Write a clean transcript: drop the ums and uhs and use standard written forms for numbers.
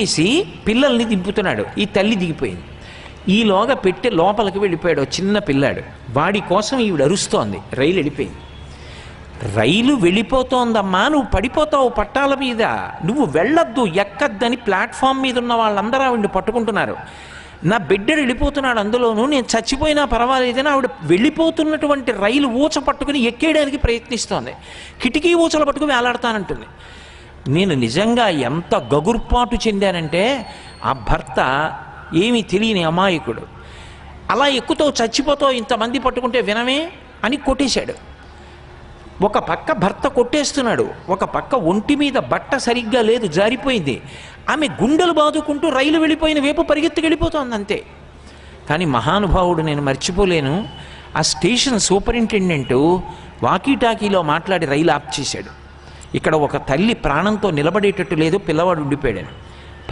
చేసి పిల్లల్ని దింపుతున్నాడు. ఈ తల్లి దిగిపోయింది. ఈలోగా పెట్టి లోపలికి వెళ్ళిపోయాడు చిన్న పిల్లాడు. వాడి కోసం ఈవిడ అరుస్తోంది. రైలు వెళ్ళిపోయింది. రైలు వెళ్ళిపోతోందమ్మా, నువ్వు పడిపోతావు పట్టాల మీద, నువ్వు వెళ్ళొద్దు, ఎక్కద్దని ప్లాట్ఫామ్ మీద ఉన్న వాళ్ళందరూ ఆవిడ్ని పట్టుకుంటున్నారు. నా బిడ్డడు వెళ్ళిపోతున్నాడు, అందులోనూ నేను చచ్చిపోయినా పర్వాలేదని ఆవిడ వెళ్ళిపోతున్నటువంటి రైలు ఊచ పట్టుకుని ఎక్కేయడానికి ప్రయత్నిస్తోంది. కిటికీ ఊచలు పట్టుకుని వేలాడతానంటుంది. నేను నిజంగా ఎంత గగుర్పాటు చెందానంటే, ఆ భర్త ఏమీ తెలియని అమాయకుడు, అలా ఎక్కుతావు చచ్చిపోతావు ఇంతమంది పట్టుకుంటే వినమే అని కొట్టేశాడు. ఒక పక్క భర్త కొట్టేస్తున్నాడు, ఒక పక్క ఒంటి మీద బట్ట సరిగ్గా లేదు, జారిపోయింది. ఆమె గుండెలు బాదుకుంటూ రైలు వెళ్ళిపోయిన వైపు పరిగెత్తుకెళ్ళిపోతోంది అంతే. కానీ మహానుభావుడు నేను మర్చిపోలేను, ఆ స్టేషన్ సూపరింటెండెంటు వాకీటాకీలో మాట్లాడి రైలు ఆప్ చేశాడు. ఇక్కడ ఒక తల్లి ప్రాణంతో నిలబడేటట్టు లేదు, పిల్లవాడు ఉండిపోయాడు.